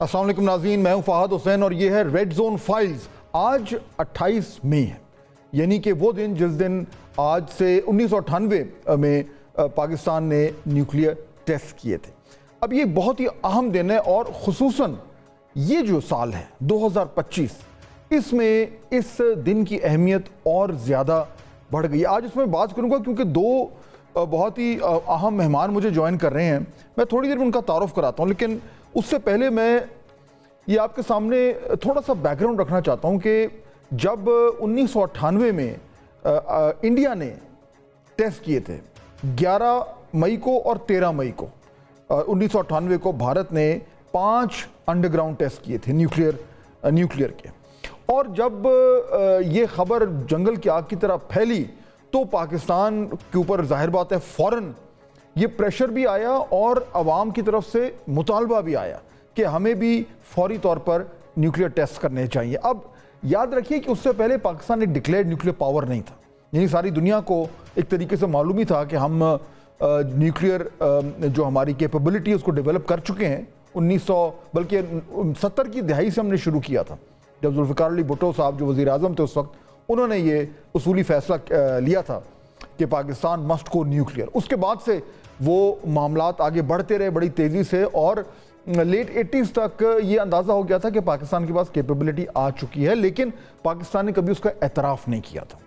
السلام علیکم ناظرین، میں ہوں فہد حسین اور یہ ہے ریڈ زون فائلز۔ آج 28 مئی ہے، یعنی کہ وہ دن جس دن آج سے 1998 میں پاکستان نے نیوکلیئر ٹیسٹ کیے تھے۔ اب یہ بہت ہی اہم دن ہے اور خصوصاً یہ جو سال ہے 2025، اس میں اس دن کی اہمیت اور زیادہ بڑھ گئی۔ آج اس میں بات کروں گا کیونکہ دو بہت ہی اہم مہمان مجھے جوائن کر رہے ہیں۔ میں تھوڑی دیر میں ان کا تعارف کراتا ہوں، لیکن اس سے پہلے میں یہ آپ کے سامنے تھوڑا سا بیک گراؤنڈ رکھنا چاہتا ہوں کہ جب 1998 میں انڈیا نے ٹیسٹ کیے تھے، 11 مئی کو اور 13 مئی کو 1998 کو بھارت نے 5 انڈر گراؤنڈ ٹیسٹ کیے تھے نیوکلیئر کے، اور جب یہ خبر جنگل کی آگ کی طرح پھیلی تو پاکستان کے اوپر ظاہر بات ہے فوراً یہ پریشر بھی آیا اور عوام کی طرف سے مطالبہ بھی آیا کہ ہمیں بھی فوری طور پر نیوکلیئر ٹیسٹ کرنے چاہیے۔ اب یاد رکھیے کہ اس سے پہلے پاکستان نے ڈکلیئرڈ نیوکلیئر پاور نہیں تھا، یعنی ساری دنیا کو ایک طریقے سے معلوم ہی تھا کہ ہم نیوکلیئر جو ہماری کیپبلٹی ہے اس کو ڈیولپ کر چکے ہیں۔ 1970 کی دہائی سے ہم نے شروع کیا تھا، جب ذوالفقار علی بھٹو صاحب جو وزیر اعظم تھے اس وقت، انہوں نے یہ اصولی فیصلہ لیا تھا کہ پاکستان مسٹ گو نیوکلیئر۔ اس کے بعد سے وہ معاملات آگے بڑھتے رہے بڑی تیزی سے، اور لیٹ 80s تک یہ اندازہ ہو گیا تھا کہ پاکستان کے پاس کیپیبلٹی آ چکی ہے، لیکن پاکستان نے کبھی اس کا اعتراف نہیں کیا تھا۔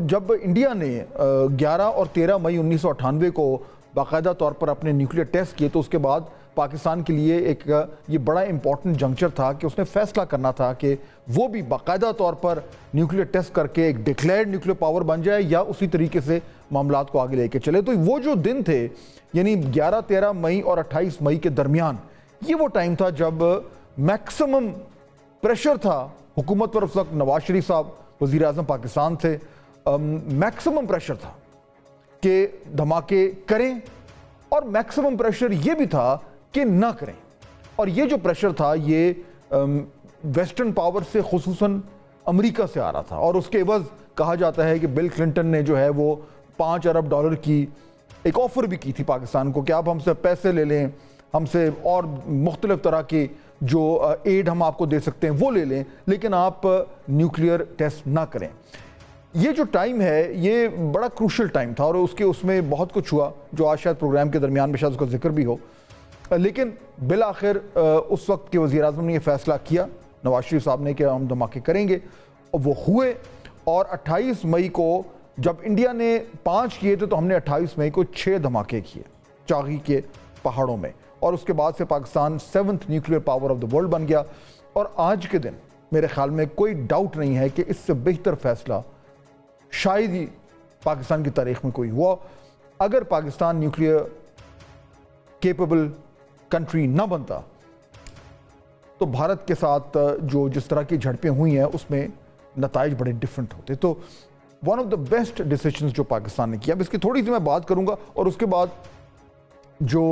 جب انڈیا نے 11 اور 13 مئی 1998 کو باقاعدہ طور پر اپنے نیوکلیئر ٹیسٹ کیے، تو اس کے بعد پاکستان کے لیے ایک یہ بڑا امپورٹنٹ جنکچر تھا کہ اس نے فیصلہ کرنا تھا کہ وہ بھی باقاعدہ طور پر نیوکلیئر ٹیسٹ کر کے ایک ڈکلیئرڈ نیوکلیئر پاور بن جائے یا اسی طریقے سے معاملات کو آگے لے کے چلے۔ تو وہ جو دن تھے، یعنی 11 13 مئی اور 28 مئی کے درمیان، یہ وہ ٹائم تھا جب میکسیمم پریشر تھا حکومت پر۔ اس وقت نواز شریف صاحب وزیر اعظم پاکستان تھے، میکسیمم پریشر تھا کہ دھماکے کریں، اور میکسیمم پریشر یہ بھی تھا کہ نہ کریں۔ اور یہ جو پریشر تھا یہ ویسٹرن پاور سے، خصوصاً امریکہ سے آ رہا تھا، اور اس کے عوض کہا جاتا ہے کہ بل کلنٹن نے جو ہے وہ $5 ارب کی ایک آفر بھی کی تھی پاکستان کو کہ آپ ہم سے پیسے لے لیں، ہم سے اور مختلف طرح کی جو ایڈ ہم آپ کو دے سکتے ہیں وہ لے لیں، لیکن آپ نیوکلیئر ٹیسٹ نہ کریں۔ یہ جو ٹائم ہے یہ بڑا کروشل ٹائم تھا، اور اس میں بہت کچھ ہوا جو آج شاید پروگرام کے درمیان میں شاید اس کا ذکر بھی ہو، لیکن بالآخر اس وقت کے وزیر اعظم نے یہ فیصلہ کیا، نواز شریف صاحب نے، کہ ہم دھماکے کریں گے، اور وہ ہوئے۔ اور 28 مئی کو جب انڈیا نے 5 کیے تھے تو ہم نے 28 مئی کو 6 دھماکے کیے چاغی کے پہاڑوں میں، اور اس کے بعد سے Pakistan 7th nuclear power of the world بن گیا۔ اور آج کے دن میرے خیال میں کوئی ڈاؤٹ نہیں ہے کہ اس سے بہتر فیصلہ شاید ہی پاکستان کی تاریخ میں کوئی ہوا۔ اگر پاکستان نیوکلیئر کیپیبل کنٹری نہ بنتا تو بھارت کے ساتھ جو جس طرح کی جھڑپیں ہوئی ہیں اس میں نتائج بڑے ڈیفرنٹ ہوتے۔ تو one of the best decisions جو پاکستان نے کیا، اب اس کی تھوڑی سی میں بات کروں گا، اور اس کے بعد جو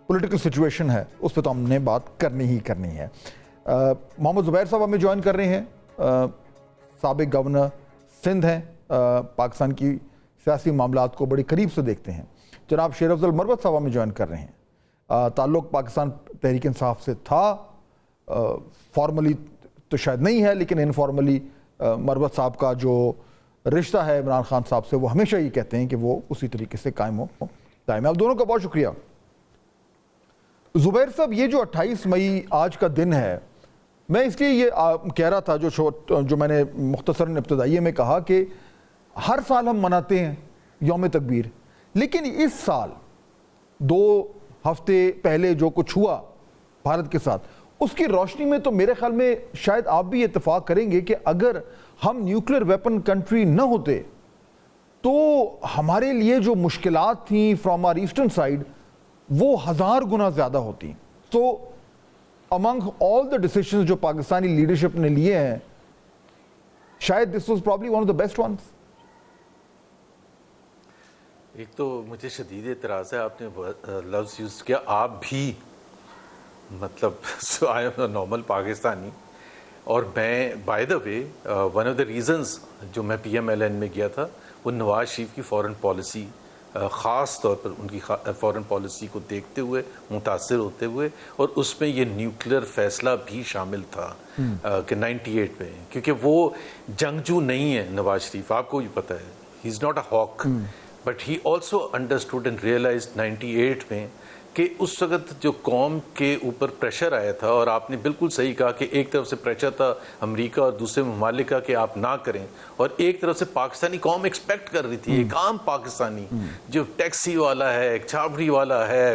پولیٹیکل سچویشن ہے اس پہ تو ہم نے بات کرنی ہی کرنی ہے۔ محمد زبیر صاحب ہمیں جوائن کر رہے ہیں، سابق گورنر سندھ ہیں، پاکستان کی سیاسی معاملات کو بڑے قریب سے دیکھتے ہیں۔ جناب شیر افضل مروت صاحب ہمیں جوائن کر رہے ہیں، تعلق پاکستان تحریک انصاف سے تھا، فارملی تو شاید نہیں ہے لیکن انفارملی مروت صاحب کا جو رشتہ ہے عمران خان صاحب سے وہ ہمیشہ یہ کہتے ہیں کہ وہ اسی طریقے سے قائم ہو دائم ہے۔ آپ دونوں کا بہت شکریہ۔ زبیر صاحب، یہ جو 28 مئی آج کا دن ہے، میں اس لیے یہ کہہ رہا تھا جو میں نے مختصراً ابتدائیے میں کہا کہ ہر سال ہم مناتے ہیں یوم تکبیر، لیکن اس سال 2 ہفتے پہلے جو کچھ ہوا بھارت کے ساتھ، اس کی روشنی میں تو میرے خیال میں شاید آپ بھی اتفاق کریں گے کہ اگر ہم نیوکلیئر ویپن کنٹری نہ ہوتے تو ہمارے لیے جو مشکلات تھیں فرام آر ایسٹرن سائڈ وہ 1000 گنا زیادہ ہوتی۔ تو among all the decisions جو پاکستانی لیڈرشپ نے لیے ہیں، شاید this was probably one of the best ones۔ ایک تو مجھے شدید اعتراض ہے، آپ نے لفظ یوز کیا آپ بھی، مطلب I am a normal Pakistani, اور میں by the way one of the reasons جو میں PMLN میں گیا تھا وہ نواز شریف کی فورن پالیسی خاص طور پر ان کی فورن پالیسی کو دیکھتے ہوئے متاثر ہوتے ہوئے، اور اس میں یہ نیوکلیر فیصلہ بھی شامل تھا کہ 98 میں، کیونکہ وہ جنگجو نہیں ہے نواز شریف، آپ کو بھی پتہ ہے، he is not a hawk, but he also understood and realised 98 میں کہ اس وقت جو قوم کے اوپر پریشر آیا تھا، اور آپ نے بالکل صحیح کہا کہ ایک طرف سے پریشر تھا امریکہ اور دوسرے ممالک کا کہ آپ نہ کریں، اور ایک طرف سے پاکستانی قوم ایکسپیکٹ کر رہی تھی، ایک عام پاکستانی جو ٹیکسی والا ہے، ایک چھاپڑی والا ہے،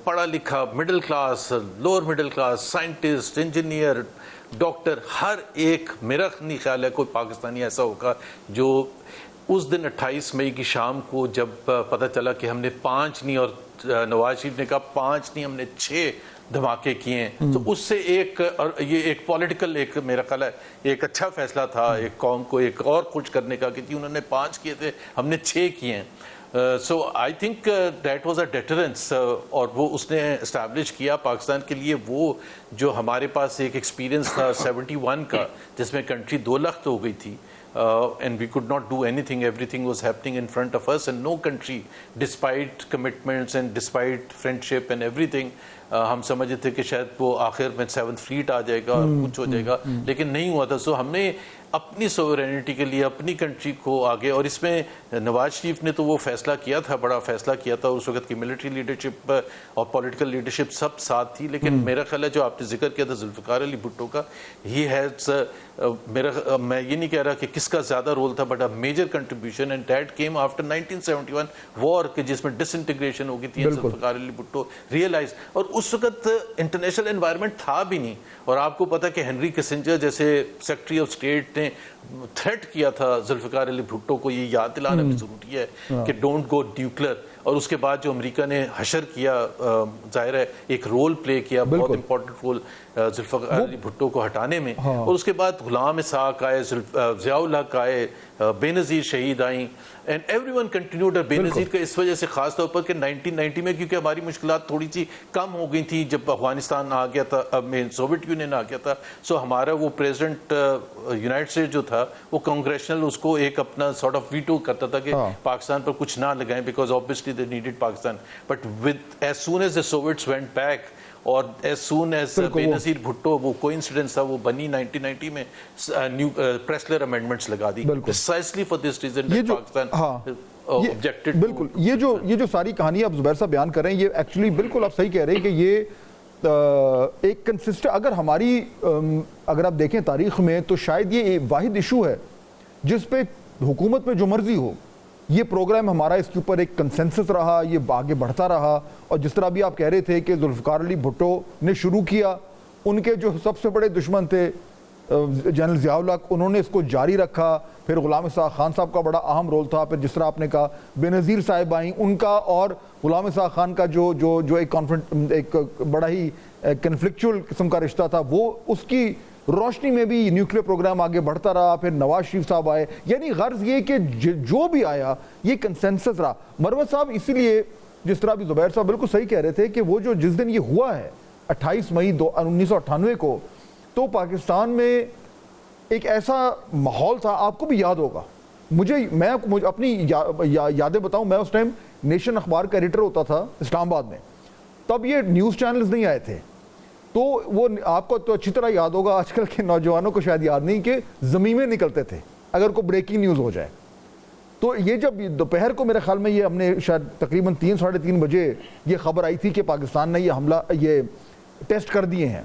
پڑھا لکھا middle class, lower middle class, scientist, engineer, doctor, ہر ایک، میرا نہیں خیال ہے کوئی پاکستانی ایسا ہوگا جو اس دن 28 مئی کی شام کو جب پتہ چلا کہ ہم نے 5 نہیں، اور نواز شریف نے کہا 5 نہیں ہم نے 6 دھماکے کیے ہیں، تو اس سے ایک، اور یہ ایک پولیٹیکل، ایک میرا خیال ہے ایک اچھا فیصلہ تھا ایک قوم کو ایک اور خوش کرنے کا کہ انہوں نے 5 کیے تھے ہم نے 6 کیے ہیں. So I think that was a deterrence, اور وہ اس نے اسٹیبلش کیا پاکستان کے لیے وہ جو ہمارے پاس ایک ایکسپیرینس تھا 71 کا، جس میں کنٹری 2 لخت ہو گئی تھی. And we could not do anything. Everything was happening in front of us, and no country, despite commitments and despite friendship and everything, ہم سمجھتے تھے کہ شاید وہ آخر میں 7th فلیٹ آ جائے گا اور کچھ ہو جائے گا، لیکن نہیں ہوا تھا. سو ہم نے اپنی سوورینٹی کے لیے اپنی کنٹری کو آگے، اور اس میں نواز شریف نے تو وہ فیصلہ کیا تھا، بڑا فیصلہ کیا تھا، اس وقت کی ملٹری لیڈرشپ اور پولیٹیکل لیڈرشپ سب ساتھ تھی. لیکن میرا خیال ہے جو آپ نے ذکر کیا تھا ذوالفقار علی بھٹو کا، ہی ہیز، میں یہ نہیں کہہ رہا کہ کس کا زیادہ رول تھا، but a major contribution, and that came after 1971 war, کہ جس میں ڈس انٹیگریشن ہو گئی تھی. ذوالفقار علی بھٹو ریئلائز، اور اس وقت انٹرنیشنل انوائرمنٹ تھا بھی نہیں، اور آپ کو پتا کہ ہنری کسنجر جیسے سیکرٹری آف اسٹیٹ نے تھریٹ کیا تھا ذوالفقار علی بھٹو کو، یہ یاد دلانا بھی ضروری ہے کہ ڈونٹ گو نیوکلیر. اور اس کے بعد جو امریکہ نے حشر کیا، ظاہر ہے ایک رول پلے کیا، بہت امپورٹنٹ رول ذوالفقار علی بھٹو کو ہٹانے میں. اور اس کے بعد غلام اسحاق آئے، ضیاء الحق آئے، بے نظیر شہید آئیں، اینڈ ایوری ون کنٹینیوڈ. بے نظیر کا اس وجہ سے خاص طور پر کہ 1990 میں کیونکہ ہماری مشکلات تھوڑی سی کم ہو گئی تھیں جب افغانستان آ گیا تھا، سوویت یونین آ گیا تھا. سو ہمارا وہ پریزیڈنٹ یونائٹڈ اسٹیٹ جو تھا وہ کانگریشنل اس کو ایک اپنا سارٹ آف ویٹو کرتا تھا کہ پاکستان پر کچھ نہ لگائیں، because obviously they needed Pakistan. But with as soon as the سوویٹس went back, اور ایز سون ایز بے نظیر بھٹو، وہ کوئی انسیڈنس تھا، وہ بنی 1990 میں پریسلر امینڈمنٹس لگا دی precisely for this reason that Pakistan objected. بالکل یہ جو ساری کہانی آپ زبیر صاحب بیان کر رہے ہیں، یہ ایکچولی بالکل آپ صحیح کہہ رہے ہیں کہ یہ ایک کنسسٹنٹ، اگر ہماری اگر آپ دیکھیں تاریخ میں تو شاید یہ واحد ایشو ہے جس پہ حکومت میں جو مرضی ہو، یہ پروگرام ہمارا اس کے اوپر ایک کنسنسس رہا، یہ آگے بڑھتا رہا. اور جس طرح بھی آپ کہہ رہے تھے کہ ذوالفقار علی بھٹو نے شروع کیا، ان کے جو سب سے بڑے دشمن تھے جنرل ضیاء الحق، انہوں نے اس کو جاری رکھا. پھر غلام اسحاق خان صاحب کا بڑا اہم رول تھا. پھر جس طرح آپ نے کہا بے نظیر صاحب آئیں، ان کا اور غلام اسحاق خان کا جو ایک بڑا ہی کنفلکچوئل قسم کا رشتہ تھا، وہ اس کی روشنی میں بھی نیوکلیر پروگرام آگے بڑھتا رہا. پھر نواز شریف صاحب آئے، یعنی غرض یہ کہ جو بھی آیا یہ کنسنسس رہا. مروت صاحب اسی لیے جس طرح بھی زبیر صاحب بالکل صحیح کہہ رہے تھے کہ وہ جو جس دن یہ ہوا ہے 28 مئی 1998 کو، تو پاکستان میں ایک ایسا ماحول تھا، آپ کو بھی یاد ہوگا، میں اپنی یادیں بتاؤں، میں اس ٹائم نیشن اخبار کا ایڈیٹر ہوتا تھا اسلام آباد میں. تب یہ نیوز چینلز نہیں آئے تھے، تو وہ آپ کو تو اچھی طرح یاد ہوگا، آج کل کے نوجوانوں کو شاید یاد نہیں، کہ زمینیں نکلتے تھے اگر کوئی بریکنگ نیوز ہو جائے. تو یہ جب دوپہر کو میرے خیال میں یہ ہم نے شاید تقریباً 3-3:30 بجے یہ خبر آئی تھی کہ پاکستان نے یہ حملہ، یہ ٹیسٹ کر دیے ہیں،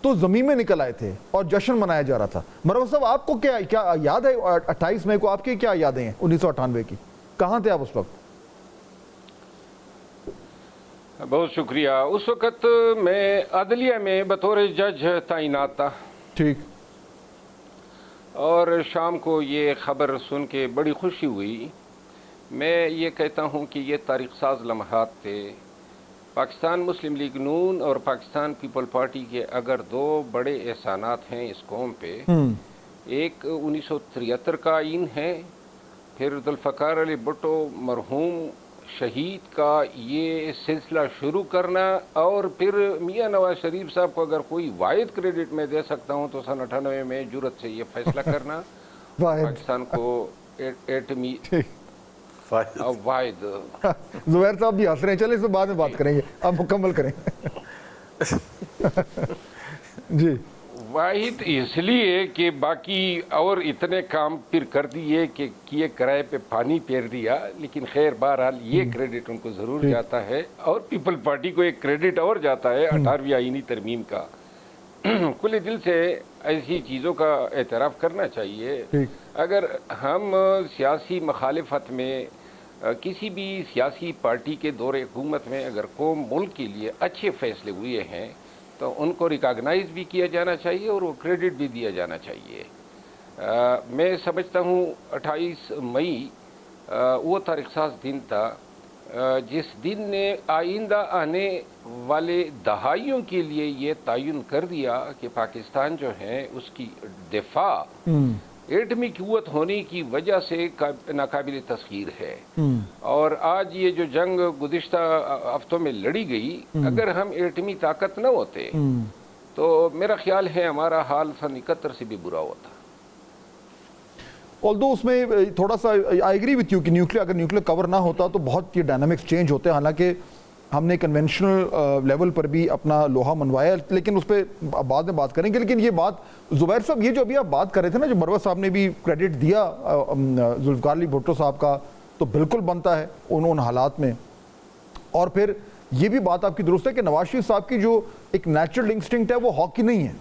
تو زمین میں نکل آئے تھے اور جشن منایا جا رہا تھا. مروت صاحب آپ کو کیا یاد ہے 28 مئی کو، آپ کی کیا یادیں ہیں 1998 کی؟ کہاں تھے آپ اس وقت؟ بہت شکریہ. اس وقت میں عدلیہ میں بطور جج تعینات تھا. ٹھیک. اور شام کو یہ خبر سن کے بڑی خوشی ہوئی. میں یہ کہتا ہوں کہ یہ تاریخ ساز لمحات تھے. پاکستان مسلم لیگ نون اور پاکستان پیپل پارٹی کے اگر 2 بڑے احسانات ہیں اس قوم پہ، ایک 1973 کا آئین ہے، پھر ذوالفقار علی بھٹو مرحوم شہید کا یہ سلسلہ شروع کرنا، اور پھر میاں نواز شریف صاحب کو اگر کوئی واحد کریڈٹ میں دے سکتا ہوں تو سن 98 میں جرأت سے یہ فیصلہ کرنا پاکستان کو ایٹمی واحد زبیر صاحب بھی ہنس رہے ہیں, چلیں اس سے بعد میں بات کریں گے, آپ مکمل کریں. جی واحد اس لیے کہ باقی اور اتنے کام پھر کر دیے کہ کیے کرائے پہ پانی پھیر دیا, لیکن خیر بہرحال یہ کریڈٹ ان کو ضرور جاتا ہے, اور پیپل پارٹی کو ایک کریڈٹ اور جاتا ہے 18ویں آئینی ترمیم کا. کھلے دل سے ایسی چیزوں کا اعتراف کرنا چاہیے. اگر ہم سیاسی مخالفت میں کسی بھی سیاسی پارٹی کے دور حکومت میں اگر قوم ملک کے لیے اچھے فیصلے ہوئے ہیں تو ان کو ریکاگنائز بھی کیا جانا چاہیے اور وہ کریڈٹ بھی دیا جانا چاہیے. میں سمجھتا ہوں 28 مئی وہ تاریخ ساز دن تھا جس دن نے آئندہ آنے والے دہائیوں کے لیے یہ تعین کر دیا کہ پاکستان جو ہے اس کی دفاع ایٹمی قوت ہونے کی وجہ سے ناقابل تسخیر ہے. اور آج یہ جو جنگ گزشتہ ہفتوں میں لڑی گئی, اگر ہم ایٹمی طاقت نہ ہوتے تو میرا خیال ہے ہمارا حال سن 71 سے بھی برا ہوتا. although اس میں تھوڑا سا آئی ایگری وتھ یو کہ اگر نیوکلیر کور نہ ہوتا تو بہت یہ ڈائنامکس چینج ہوتے. حالانکہ ہم نے کنونشنل لیول پر بھی اپنا لوہا منوایا, لیکن اس پہ بعد میں بات کریں گے. لیکن یہ بات زبیر صاحب, یہ جو ابھی آپ بات کر رہے تھے نا, جو مروت صاحب نے بھی کریڈٹ دیا ذوالفقار علی بھٹو صاحب کا, تو بالکل بنتا ہے ان حالات میں. اور پھر یہ بھی بات آپ کی درست ہے کہ نواز شریف صاحب کی جو ایک نیچرل انسٹنکٹ ہے وہ ہاکی نہیں ہے.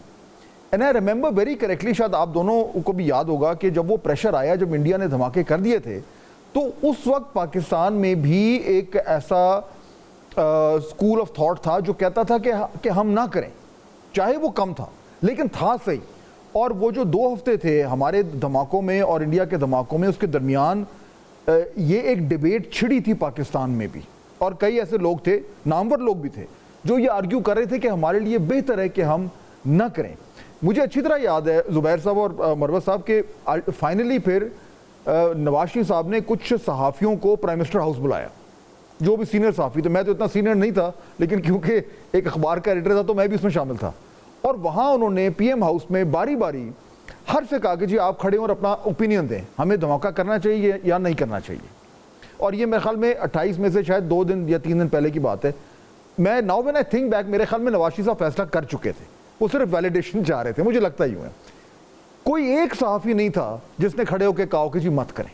And I remember very correctly, شاید آپ دونوں کو بھی یاد ہوگا کہ جب وہ پریشر آیا, جب انڈیا نے دھماکے کر دیے تھے, تو اس وقت پاکستان میں بھی ایک ایسا اسکول آف تھاٹ تھا جو کہتا تھا کہ ہم نہ کریں, چاہے وہ کم تھا لیکن تھا صحیح. اور وہ جو 2 ہفتے تھے ہمارے دھماکوں میں اور انڈیا کے دھماکوں میں, اس کے درمیان یہ ایک ڈیبیٹ چھڑی تھی پاکستان میں بھی, اور کئی ایسے لوگ تھے, نامور لوگ بھی تھے, جو یہ آرگیو کر رہے تھے کہ ہمارے لیے بہتر ہے کہ ہم نہ کریں. مجھے اچھی طرح یاد ہے زبیر صاحب اور مروت صاحب کے فائنلی پھر نواز شریف صاحب نے کچھ صحافیوں کو پرائم منسٹر ہاؤس بلایا, جو بھی سینئر صحافی تھے. میں تو اتنا سینئر نہیں تھا, لیکن کیونکہ ایک اخبار کا ایڈیٹر تھا تو میں بھی اس میں شامل تھا. اور وہاں انہوں نے پی ایم ہاؤس میں باری باری ہر سے کہا کہ جی آپ کھڑے اور اپنا اوپینین دیں, ہمیں دھماکہ کرنا چاہیے یا نہیں کرنا چاہیے. اور یہ میرے خیال میں 28 میں سے شاید 2 دن یا 3 دن پہلے کی بات ہے. میں now when I think back, میرے خیال میں نواز شریف صاحب فیصلہ کر چکے تھے, وہ صرف ویلیڈیشن چاہ رہے تھے, مجھے لگتا ہی ہے. کوئی ایک صحافی نہیں تھا جس نے کھڑے ہو کے کہا کہ جی مت کریں.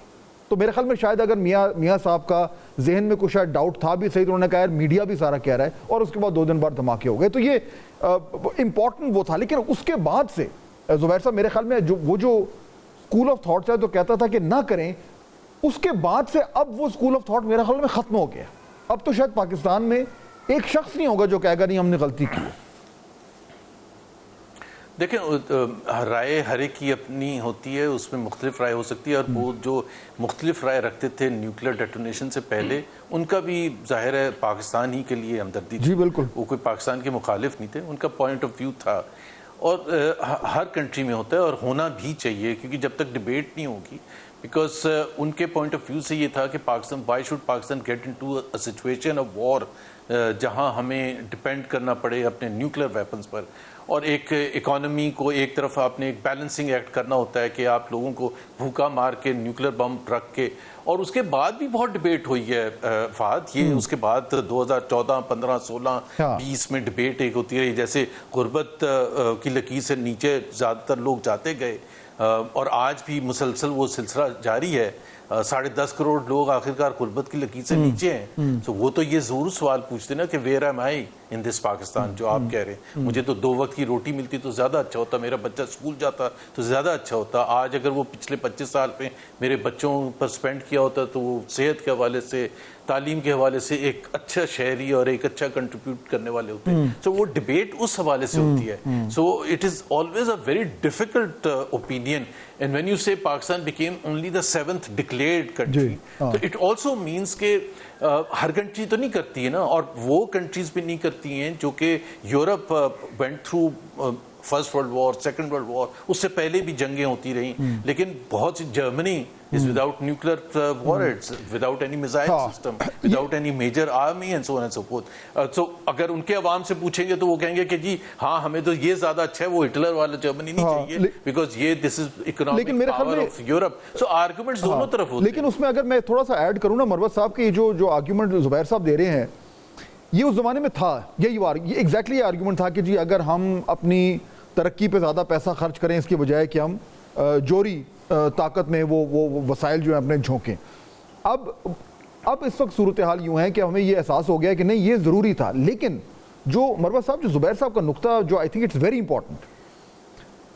تو میرے خیال میں شاید اگر میاں صاحب کا ذہن میں کچھ شاید ڈاؤٹ تھا بھی صحیح, تو انہوں نے کہا یار میڈیا بھی سارا کہہ رہا ہے, اور اس کے بعد 2 دن بعد دھماکے ہو گئے. تو یہ امپورٹنٹ وہ تھا. لیکن اس کے بعد سے زبیر صاحب میرے خیال میں وہ جو اسکول آف تھاٹس ہے تو کہتا تھا کہ نہ کریں, اس کے بعد سے اب وہ اسکول آف تھاٹ میرے خیال میں ختم ہو گیا. اب تو شاید پاکستان میں ایک شخص نہیں ہوگا جو کہے گا نہیں ہم نے غلطی کی ہے. دیکھیں, رائے ہر ایک کی اپنی ہوتی ہے, اس میں مختلف رائے ہو سکتی ہے, اور وہ جو مختلف رائے رکھتے تھے نیوکلیر ڈیٹونیشن سے پہلے, ان کا بھی ظاہر ہے پاکستان ہی کے لیے ہمدردی تھی. جی بالکل, وہ کوئی پاکستان کے مخالف نہیں تھے, ان کا پوائنٹ آف ویو تھا. اور ہر کنٹری میں ہوتا ہے اور ہونا بھی چاہیے, کیونکہ جب تک ڈیبیٹ نہیں ہوگی, بیکاز ان کے پوائنٹ آف ویو سے یہ تھا کہ Pakistan, why should Pakistan get into a situation of war, جہاں ہمیں ڈپینڈ کرنا پڑے اپنے نیوکلیر ویپنز پر. اور ایک اکانومی کو ایک طرف آپ نے ایک بیلنسنگ ایکٹ کرنا ہوتا ہے کہ آپ لوگوں کو بھوکا مار کے نیوکلیر بم رکھ کے. اور اس کے بعد بھی بہت ڈیبیٹ ہوئی ہے فہد, یہ اس کے بعد 2014, 15, 16, 20 میں ڈیبیٹ ایک ہوتی رہی, جیسے غربت کی لکیر سے نیچے زیادہ تر لوگ جاتے گئے, اور آج بھی مسلسل وہ سلسلہ جاری ہے. 10.5 کروڑ لوگ آخرکار غربت کی لکیر سے نیچے ہیں. تو وہ تو یہ ضرور سوال پوچھتے نا کہ ویئر ایم آئی ان دس پاکستان, جو آپ کہہ رہے ہیں. مجھے تو 2 وقت کی روٹی ملتی تو زیادہ اچھا ہوتا, میرا بچہ اسکول جاتا تو زیادہ اچھا ہوتا. آج اگر وہ پچھلے 25 سال پہ میرے بچوں پر سپینڈ کیا ہوتا تو وہ صحت کے حوالے سے, تعلیم کے حوالے سے ایک اچھا شہری اور ایک اچھا کنٹریبیوٹ کرنے والے ہوتے ہیں. سو وہ ڈیبیٹ اس حوالے سے ہوتی ہے. So it is always a very difficult opinion. And when you say Pakistan became only the 7th declared country, so it also means کہ ہر کنٹری تو نہیں کرتی ہے نا, اور وہ کنٹریز بھی نہیں کرتی ہیں جو کہ Europe went through first world war, second world war, اس سے پہلے بھی جنگیں ہوتی رہیں, لیکن بہت سی Germany is without nuclear warheads, without any missile system, without any major army and so on and so forth. So اگر ان کے عوام سے پوچھیں گے تو وہ کہیں گے کہ جی ہاں ہمیں تو یہ زیادہ اچھا ہے, وہ ہٹلر والا جرمنی نہیں چاہیے, بیکاز یہ this is economic power of Europe. So arguments دونوں طرف ہوتے ہیں. لیکن اس میں اگر میں تھوڑا سا ایڈ کروں نا مروت صاحب کہ جو آرگیومنٹ زبیر صاحب دے رہے ہیں یہ اس زمانے میں تھا, یہ ایگزیکٹلی یہ آرگیومنٹ تھا کہ جی اگر ہم اپنی ترقی پہ زیادہ پیسہ خرچ کریں اس کے بجائے کہ ہم جوری طاقت میں وہ وسائل جو ہیں اپنے جھونکیں. اب اس وقت صورتحال یوں ہے کہ ہمیں یہ احساس ہو گیا کہ نہیں یہ ضروری تھا. لیکن جو مروت صاحب, جو زبیر صاحب کا نقطہ جو I think it's very important,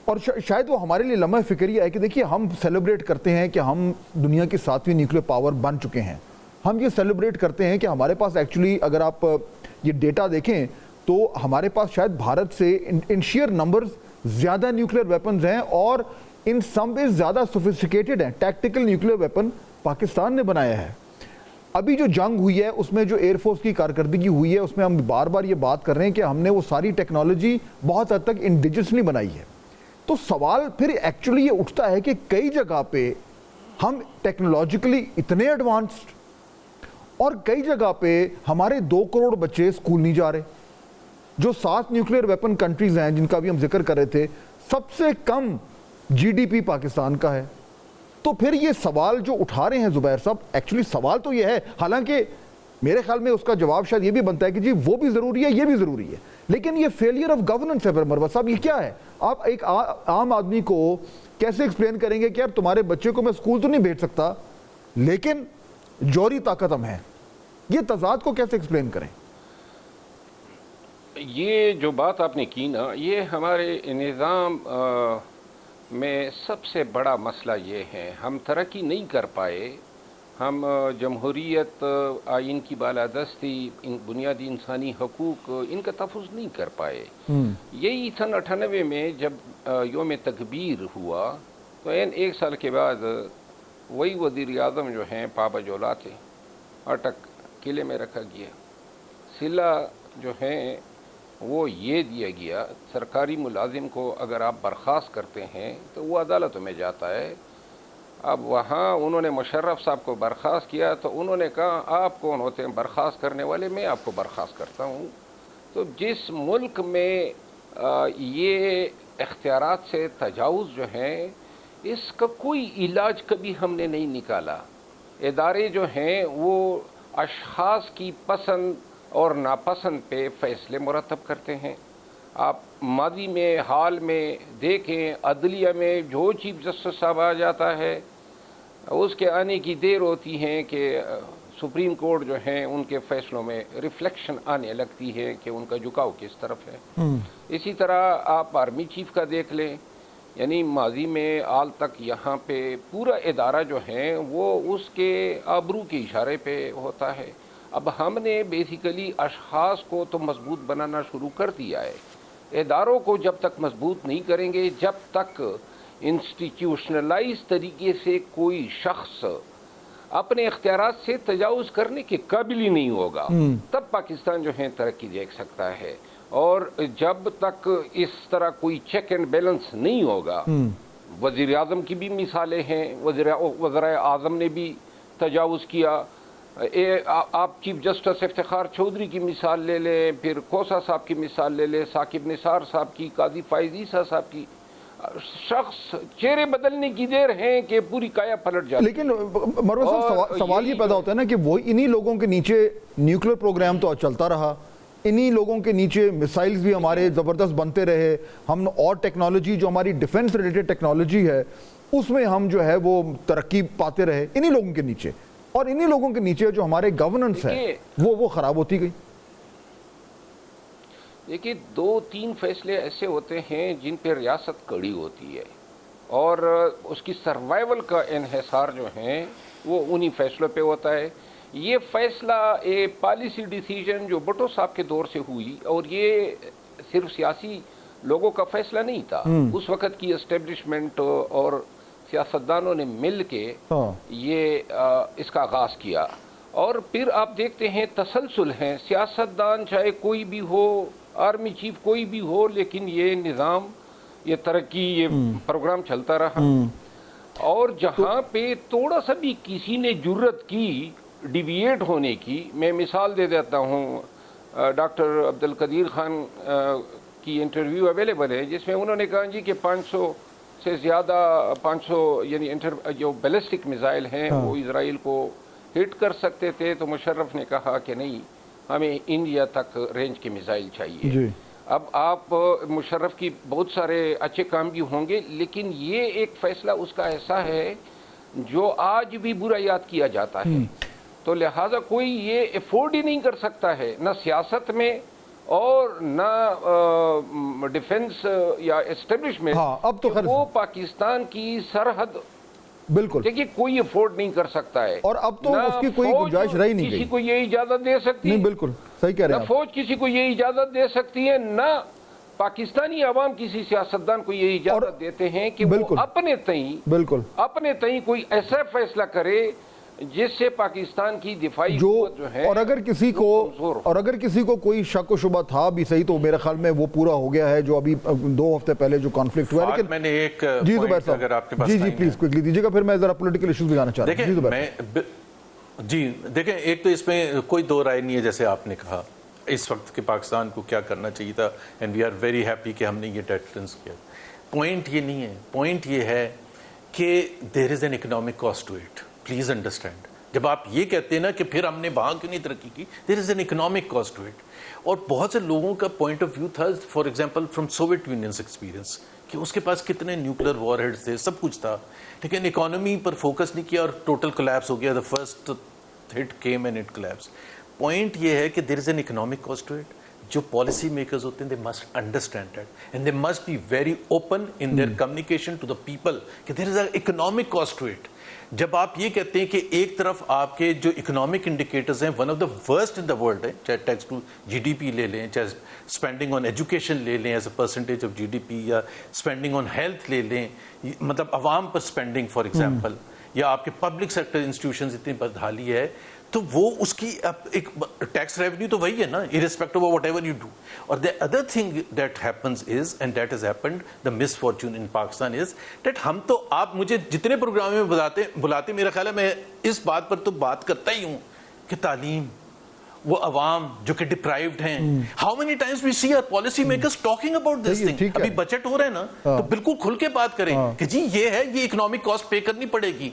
اور شاید وہ ہمارے لیے لمحہ فکریہ ہے کہ دیکھیے ہم سیلیبریٹ کرتے ہیں کہ ہم دنیا کی 7ویں نیوکلیر پاور بن چکے ہیں. ہم یہ سیلیبریٹ کرتے ہیں کہ ہمارے پاس ایکچولی اگر آپ یہ ڈیٹا دیکھیں تو ہمارے پاس شاید بھارت سے ان شیئر نمبرز زیادہ نیوکلیر ویپنز ہیں, اور ان سم ویز زیادہ سوفسٹیکیٹڈ ہیں. ٹیکٹیکل نیوکلیر ویپن پاکستان نے بنایا ہے. ابھی جو جنگ ہوئی ہے اس میں جو ایئر فورس کی کارکردگی ہوئی ہے اس میں ہم بار بار یہ بات کر رہے ہیں کہ ہم نے وہ ساری ٹیکنالوجی بہت حد تک انڈیجسلی بنائی ہے. تو سوال پھر ایکچولی یہ اٹھتا ہے کہ کئی جگہ پہ ہم ٹیکنالوجیکلی اتنے ایڈوانسڈ, اور کئی جگہ پہ ہمارے 2 کروڑ بچے اسکول نہیں جا رہے. جو 7 نیوکلیر ویپن کنٹریز ہیں جن کا بھی ہم ذکر کر رہے تھے, سب سے کم جی ڈی پی پاکستان کا ہے. تو پھر یہ سوال جو اٹھا رہے ہیں زبیر صاحب, ایکچولی سوال تو یہ ہے, حالانکہ میرے خیال میں اس کا جواب شاید یہ بھی بنتا ہے کہ جی وہ بھی ضروری ہے, یہ بھی ضروری ہے, لیکن یہ فیلئر آف گورننس ہے. پھر مروت صاحب یہ کیا ہے؟ آپ ایک عام آدمی کو کیسے ایکسپلین کریں گے کہ یار تمہارے بچے کو میں اسکول تو نہیں بھیج سکتا لیکن جوہری طاقت ہم ہے؟ یہ تضاد کو کیسے ایکسپلین کریں؟ یہ جو بات آپ نے کی نا, یہ ہمارے نظام میں سب سے بڑا مسئلہ یہ ہے, ہم ترقی نہیں کر پائے. ہم جمہوریت, آئین کی بالادستی, بنیادی انسانی حقوق, ان کا تحفظ نہیں کر پائے. یہی سن 98 میں جب یوم تکبیر ہوا تو ایک سال کے بعد وہی وزیر اعظم جو ہیں پابا جولا تھے, اٹک قلعے میں رکھا گیا. صلہ جو ہیں وہ یہ دیا گیا, سرکاری ملازم کو اگر آپ برخاست کرتے ہیں تو وہ عدالتوں میں جاتا ہے. اب وہاں انہوں نے مشرف صاحب کو برخاست کیا تو انہوں نے کہا آپ کون ہوتے ہیں برخاست کرنے والے, میں آپ کو برخاست کرتا ہوں. تو جس ملک میں یہ اختیارات سے تجاوز جو ہیں اس کا کوئی علاج کبھی ہم نے نہیں نکالا. ادارے جو ہیں وہ اشخاص کی پسند اور ناپسند پہ فیصلے مرتب کرتے ہیں. آپ ماضی میں حال میں دیکھیں, عدلیہ میں جو چیف جسٹس صاحب آ جاتا ہے اس کے آنے کی دیر ہوتی ہے کہ سپریم کورٹ جو ہیں ان کے فیصلوں میں ریفلیکشن آنے لگتی ہے کہ ان کا جھکاؤ کس طرف ہے. اسی طرح آپ آرمی چیف کا دیکھ لیں, یعنی ماضی میں آل تک یہاں پہ پورا ادارہ جو ہے وہ اس کے آبرو کے اشارے پہ ہوتا ہے. اب ہم نے بیسیکلی اشخاص کو تو مضبوط بنانا شروع کر دیا ہے, اداروں کو جب تک مضبوط نہیں کریں گے, جب تک انسٹیٹیوشنلائز طریقے سے کوئی شخص اپنے اختیارات سے تجاوز کرنے کے قابل ہی نہیں ہوگا, تب پاکستان جو ہے ترقی دیکھ سکتا ہے. اور جب تک اس طرح کوئی چیک اینڈ بیلنس نہیں ہوگا, وزیر اعظم کی بھی مثالیں ہیں, وزرائے اعظم نے بھی تجاوز کیا. آپ چیف جسٹس افتخار چودھری کی مثال لے لیں, پھر کوسا صاحب کی مثال لے لیں, ثاقب نثار صاحب کی, قاضی فائز عیسیٰ صاحب کی. شخص چہرے بدلنے کی دیر ہیں کہ پوری کایا پلٹ جاتی. لیکن مروت صاحب سوال یہ پیدا ہوتا ہے نا کہ وہ انہی لوگوں کے نیچے نیوکلیر پروگرام تو چلتا رہا, انہی لوگوں کے نیچے میسائلز بھی ہمارے زبردست بنتے رہے, ہم اور ٹیکنالوجی جو ہماری ڈیفنس ریلیٹڈ ٹیکنالوجی ہے اس میں ہم جو ہے وہ ترقی پاتے رہے انہی لوگوں کے نیچے, اور انہی لوگوں کے نیچے جو ہمارے گورننس ہے وہ خراب ہوتی گئی. دیکھیے 2-3 فیصلے ایسے ہوتے ہیں جن پہ ریاست کڑی ہوتی ہے اور اس کی سروائیول کا انحصار جو ہے وہ انہی فیصلوں پہ ہوتا ہے. یہ فیصلہ پالیسی ڈیسیجن جو بھٹو صاحب کے دور سے ہوئی, اور یہ صرف سیاسی لوگوں کا فیصلہ نہیں تھا, اس وقت کی اسٹیبلشمنٹ اور سیاستدانوں نے مل کے یہ اس کا آغاز کیا. اور پھر آپ دیکھتے ہیں تسلسل ہیں, سیاستدان چاہے کوئی بھی ہو, آرمی چیف کوئی بھی ہو, لیکن یہ نظام یہ ترقی یہ پروگرام چلتا رہا، اور جہاں پہ تھوڑا سا بھی کسی نے جرت کی ڈیویٹ ہونے کی، میں مثال دے دیتا ہوں، ڈاکٹر عبدالقدیر خان کی انٹرویو اویلیبل ہے جس میں انہوں نے کہا جی کہ 500 سے زیادہ 500 یعنی جو بیلسٹک میزائل ہیں وہ اسرائیل کو ہٹ کر سکتے تھے، تو مشرف نے کہا کہ نہیں، ہمیں انڈیا تک رینج کے میزائل چاہیے۔ اب آپ مشرف کی بہت سارے اچھے کام بھی ہوں گے، لیکن یہ ایک فیصلہ اس کا ایسا ہے جو آج بھی برا یاد کیا جاتا ہے، تو لہٰذا کوئی یہ افورڈ ہی نہیں کر سکتا ہے، نہ سیاست میں اور نہ ڈیفنس یا اسٹیبلشمنٹ، اب تو وہ پاکستان کی سرحد بالکل دیکھیے کوئی افورڈ نہیں کر سکتا ہے، اور اب تو اس کی کوئی گنجائش رہی نہیں گئی، کسی کو یہ اجازت دے سکتی ہے، نہیں بالکل صحیح کہہ رہے ہیں نہ فوج کسی کو یہ اجازت دے سکتی ہے، نہ پاکستانی عوام کسی سیاستدان کو یہ اجازت دیتے ہیں کہ وہ اپنے تئیں کوئی ایسا فیصلہ کرے جس سے پاکستان کی دفاعی قوت جو ہے، اور اگر کسی کو کوئی شک و شبہ تھا بھی صحیح، تو میرے خیال میں وہ پورا ہو گیا ہے، جو ابھی 2 ہفتے پہلے جو کانفلکٹ ہوا ہے۔ لیکن میں نے ایک جی زبیر پوائنٹ اگر آپ کے پاس جی پلیز کوئکلی دیجیے گا، پھر میں ذرا پولیٹیکل ایشوز بھی جانا چاہ رہا ہوں۔ جی دیکھیں، ایک تو اس میں کوئی دو رائے نہیں ہے، جیسے آپ نے کہا اس وقت کہ پاکستان کو کیا کرنا چاہیے تھا، and we are very happy کہ ہم نے یہ ڈیٹرنس کیا۔ پوائنٹ یہ نہیں ہے، پوائنٹ یہ ہے کہ there is an economic cost to it, please understand. جب آپ یہ کہتے ہیں نا کہ پھر ہم نے وہاں کیوں نہیں ترقی کی، there is an economic cost to it. اور بہت سے لوگوں کا پوائنٹ آف ویو تھا، for example from Soviet Union's experience, کہ اس کے پاس کتنے نیوکلیر وار ہیڈز تھے، سب کچھ تھا، لیکن اکانومی پر فوکس نہیں کیا اور ٹوٹل کولیپس ہو گیا۔ The first hit came and it collapse. Point یہ ہے کہ there is an economic cost to it. جو پالیسی میکرز ہوتے ہیں they must understand that and they must be very open in their communication to the people کہ there is an economic cost to it. جب آپ یہ کہتے ہیں کہ ایک طرف آپ کے جو اکنامک انڈیکیٹرز ہیں one of the worst in the world ہے، چاہے tax to G D P لے لیں، چاہے اسپینڈنگ آن ایجوکیشن لے لیں as a percentage of G D P, یا اسپینڈنگ آن ہیلتھ لے لیں، مطلب عوام پر اسپینڈنگ فار ایگزامپل، یا آپ کے پبلک سیکٹر انسٹیٹیوشنز اتنی بدحالی ہے، تو وہ اس کی ایک ٹیکس ریونیو تو وہی ہے نا، irrespective of whatever you do. اور the other thing that happens is, and that has happened, the misfortune in Pakistan is that ہم تو، آپ مجھے جتنے پروگرام میں بلاتے میرا خیال ہے میں اس بات پر تو بات کرتا ہی ہوں کہ تعلیم، وہ عوام جو کہ ڈپرائیوڈ ہیں، how many times we see our policy makers talking about this thing. ابھی بجٹ ہو رہا ہے نا تو بالکل کھل کے بات کریں کہ جی یہ ہے، یہ اکنامک کاسٹ پے کرنی پڑے گی۔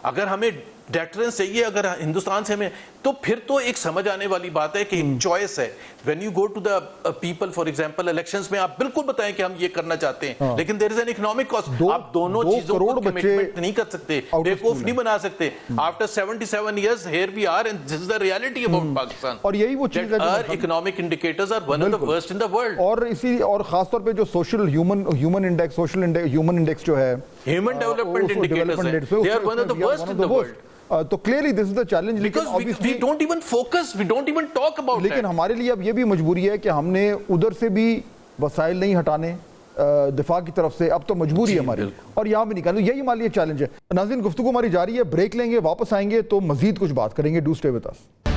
اگر ہمیں ڈیٹرنس چاہیے اگر ہندوستان سے ہمیں، تو پھر تو ایک سمجھ آنے والی بات ہے کہ ایک چوائس ہے۔ When you go to the people for example elections میں، آپ بالکل بتائیں کہ ہم یہ کرنا چاہتے ہیں، لیکن دیر از این اکنامک کاسٹ۔ آپ دونوں چیزوں کو کمٹمنٹ نہیں کر سکتے، بیوقوف نہیں بنا سکتے۔ After 77 years here we are and this is the reality about Pakistan. اور یہی وہ چیز ہے، our economic indicators are one of the worst in the world. اور خاص طور پہ جو social human index, social human index جو ہے، human development indicators, they are one of the worst in the world. تو clearly this is the challenge, we don't even focus, we don't even talk about لیکن ہمارے لیے اب یہ بھی مجبوری ہے کہ ہم نے ادھر سے بھی وسائل نہیں ہٹانے دفاع کی طرف سے، اب تو مجبوری ہے ہماری، اور یہاں بھی نکالنا، یہی ہمارے لیے چیلنج ہے۔ ناظرین، گفتگو ہماری جاری ہے، بریک لیں گے، واپس آئیں گے تو مزید کچھ بات کریں گے۔ Do stay with us.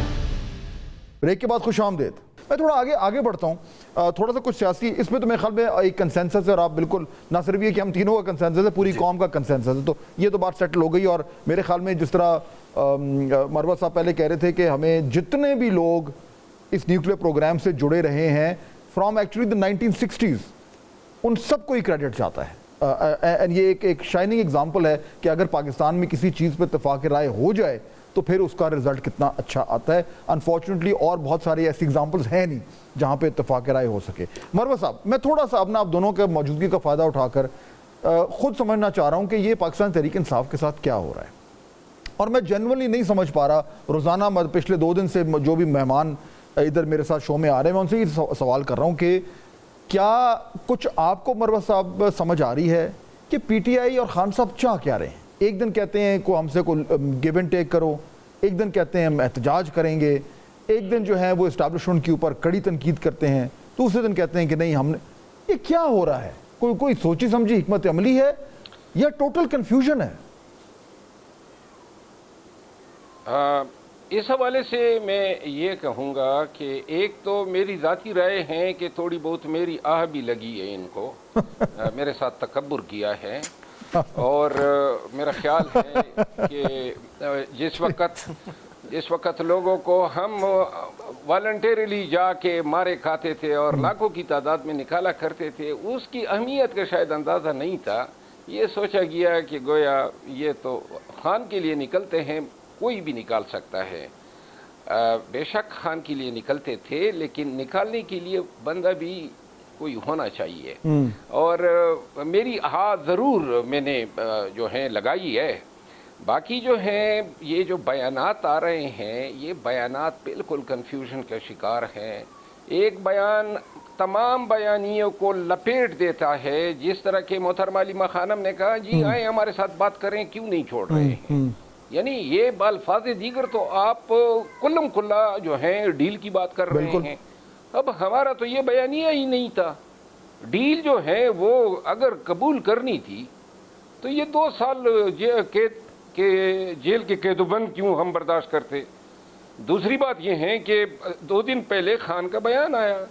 Break کے بعد خوش آمدید۔ میں تھوڑا آگے بڑھتا ہوں، تھوڑا سا کچھ سیاسی، اس میں تو میرے خیال میں ایک کنسنسس ہے، اور آپ بالکل، نہ صرف یہ کہ ہم تینوں کا کنسنسس ہے، پوری قوم کا کنسنسس ہے، تو یہ تو بات سیٹل ہو گئی۔ اور میرے خیال میں جس طرح مروت صاحب پہلے کہہ رہے تھے کہ ہمیں جتنے بھی لوگ اس نیوکلیر پروگرام سے جڑے رہے ہیں فرام ایکچولی دا 1960s، ان سب کو ہی کریڈٹ جاتا ہے۔ یہ ایک شائننگ اگزامپل ہے کہ اگر پاکستان میں کسی چیز پہ اتفاق رائے ہو جائے تو پھر اس کا رزلٹ کتنا اچھا آتا ہے۔ انفارچونیٹلی اور بہت ساری ایسی ایگزامپلز ہیں نہیں جہاں پہ اتفاق رائے ہو سکے۔ مروت صاحب، میں تھوڑا سا اپنا آپ دونوں کے موجودگی کا فائدہ اٹھا کر خود سمجھنا چاہ رہا ہوں کہ یہ پاکستان تحریک انصاف کے ساتھ کیا ہو رہا ہے، اور میں جنرلی نہیں سمجھ پا رہا۔ روزانہ پچھلے 2 دن سے جو بھی مہمان ادھر میرے ساتھ شو میں آ رہے ہیں، میں ان سے یہ سوال کر رہا ہوں کہ کیا کچھ آپ کو مروت صاحب سمجھ آ رہی ہے کہ پی ٹی آئی اور خان صاحب چاہ کیا رہے ہیں؟ ایک دن کہتے ہیں ہم سے گیو اینڈ ٹیک کرو، ایک دن کہتے ہیں ہم احتجاج کریں گے، ایک دن جو ہے وہ اسٹیبلشمنٹ کے اوپر کڑی تنقید کرتے ہیں، دوسرے دن کہتے ہیں کہ نہیں ہم نے، یہ کیا ہو رہا ہے؟ کوئی سوچی سمجھی حکمت عملی ہے یا ٹوٹل کنفیوژن ہے؟ اس حوالے سے میں یہ کہوں گا کہ ایک تو میری ذاتی رائے ہے کہ تھوڑی بہت میری آہ بھی لگی ہے ان کو، میرے ساتھ تکبر کیا ہے، اور میرا خیال ہے کہ جس وقت لوگوں کو ہم والنٹیرلی جا کے مارے کھاتے تھے اور لاکھوں کی تعداد میں نکالا کرتے تھے، اس کی اہمیت کا شاید اندازہ نہیں تھا۔ یہ سوچا گیا کہ گویا یہ تو خان کے لیے نکلتے ہیں، کوئی بھی نکال سکتا ہے۔ بے شک خان کے لیے نکلتے تھے، لیکن نکالنے کے لیے بندہ بھی کوئی ہونا چاہیے، اور میری ضرور میں نے جو ہے لگائی ہے۔ باقی جو ہیں یہ جو بیانات آ رہے ہیں، یہ بیانات بالکل کنفیوژن کا شکار ہیں۔ ایک بیان تمام بیانیوں کو لپیٹ دیتا ہے، جس طرح کہ محترمہ علیمہ خانم نے کہا جی آئیں ہمارے ساتھ بات کریں، کیوں نہیں چھوڑ رہے ہیں؟ یعنی یہ بالفاظ دیگر تو آپ کلم کلا جو ہیں ڈیل کی بات کر رہے ہیں۔ اب ہمارا تو یہ بیانیہ ہی نہیں تھا۔ ڈیل جو ہے وہ اگر قبول کرنی تھی تو یہ 2 سال جیل کے قید و بند کیوں ہم برداشت کرتے؟ دوسری بات یہ ہے کہ 2 دن پہلے خان کا بیان آیا